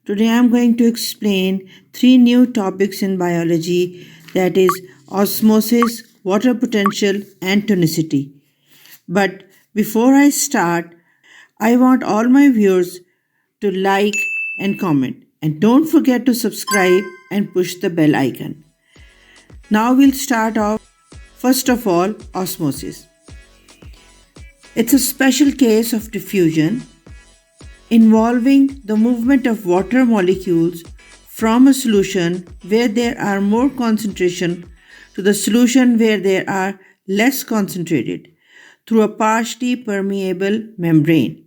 Today I am going to explain three new topics in biology, that is osmosis, water potential and tonicity. But before I start, I want all my viewers to like and comment, and don't forget to subscribe and push the bell icon. Now we'll start off. First of all, osmosis. It's a special case of diffusion involving the movement of water molecules from a solution where there are more concentration to the solution where there are less concentrated through a partially permeable membrane.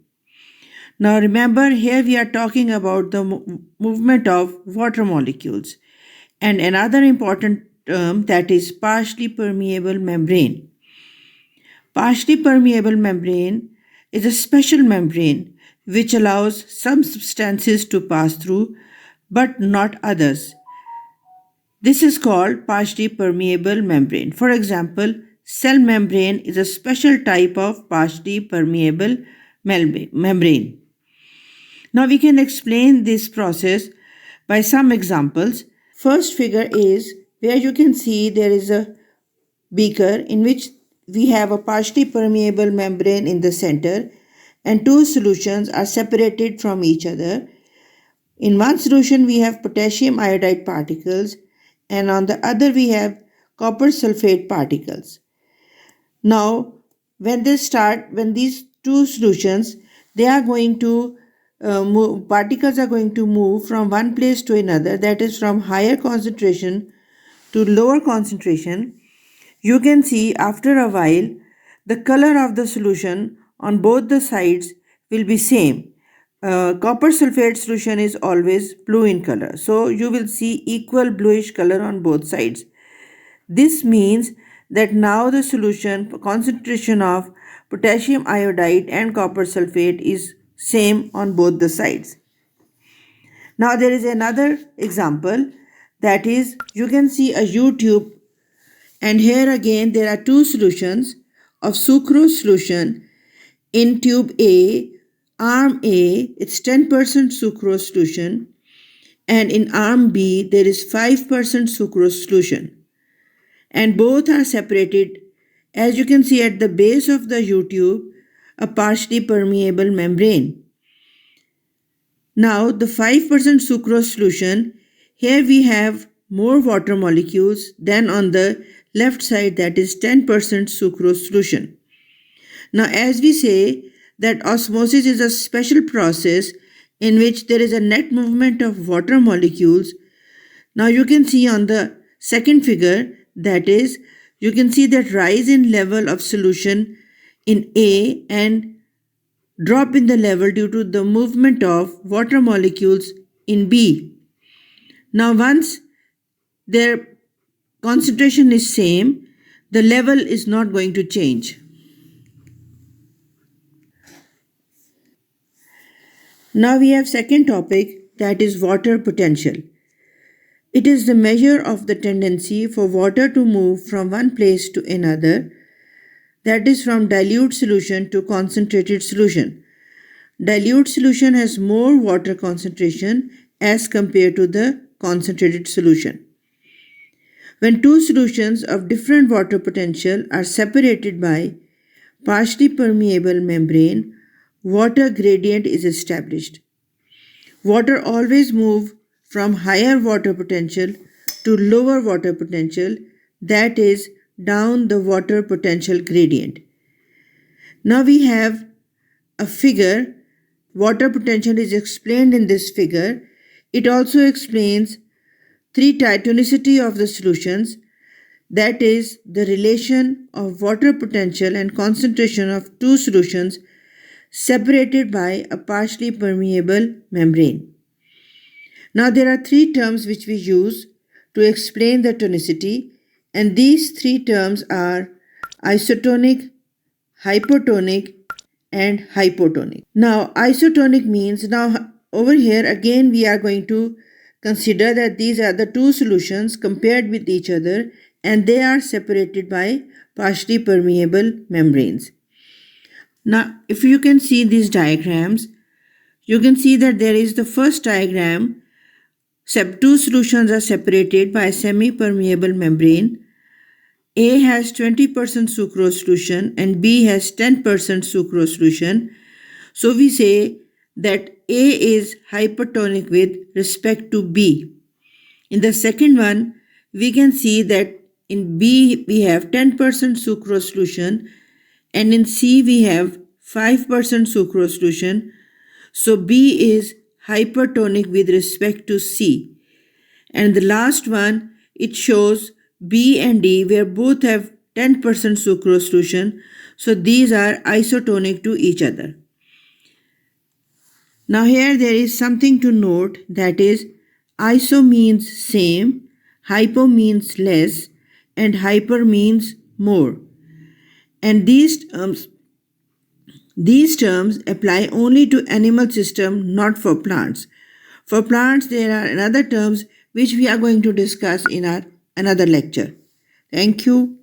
Now remember, here we are talking about the movement of water molecules, and another important term, that is partially permeable membrane. Partially permeable membrane is a special membrane which allows some substances to pass through but not others. This is called partially permeable membrane. For example, cell membrane is a special type of partially permeable membrane. Now we can explain this process by some examples. First figure is where you can see there is a beaker in which we have a partially permeable membrane in the center, and two solutions are separated from each other. In one solution we have potassium iodide particles, and on the other we have copper sulfate particles. Now when these two solutions, they are going to particles are going to move from one place to another, that is from higher concentration to lower concentration. You can see after a while the color of the solution on both the sides will be same. Copper sulfate solution is always blue in color, so you will see equal bluish color on both sides. This means that now the solution concentration of potassium iodide and copper sulfate is same on both the sides. Now there is another example, that is you can see a U tube, and here again there are two solutions of sucrose solution. In tube A, arm A, it's 10% sucrose solution, and in arm B there is 5% sucrose solution, and both are separated, as you can see, at the base of the U tube, a partially permeable membrane. Now the 5% sucrose solution, here we have more water molecules than on the left side, that is 10% sucrose solution. Now as we say that osmosis is a special process in which there is a net movement of water molecules. Now you can see on the second figure, that is you can see that rise in level of solution in A and drop in the level due to the movement of water molecules in B. Now once their concentration is same, the level is not going to change. Now we have second topic, that is water potential. It is the measure of the tendency for water to move from one place to another, that is from dilute solution to concentrated solution. Dilute solution has more water concentration as compared to the concentrated solution. When two solutions of different water potential are separated by partially permeable membrane, water gradient is established. Water always moves from higher water potential to lower water potential, that is down the water potential gradient. Now we have a figure. Water potential is explained in this figure. It also explains tonicity of the solutions, that is the relation of water potential and concentration of two solutions separated by a partially permeable membrane. Now there are three terms which we use to explain the tonicity, and these three terms are isotonic, hypertonic and hypotonic. Now isotonic means, now over here again we are going to consider that these are the two solutions compared with each other, and they are separated by partially permeable membranes. Now if you can see these diagrams, You can see that there is the first diagram. Two solutions are separated by a semi-permeable membrane. A has 20% sucrose solution and B has 10% sucrose solution. So we say that A is hypertonic with respect to B. In the second one, we can see that in B we have 10% sucrose solution and in C we have 5% sucrose solution. So B is hypertonic with respect to C. And the last one, it shows B and D where both have 10% sucrose solution. So these are isotonic to each other. Now here there is something to note, that is iso means same, hypo means less, and hyper means more. And these terms apply only to animal system, not for plants. For plants there are another terms which we are going to discuss in our another lecture. Thank you.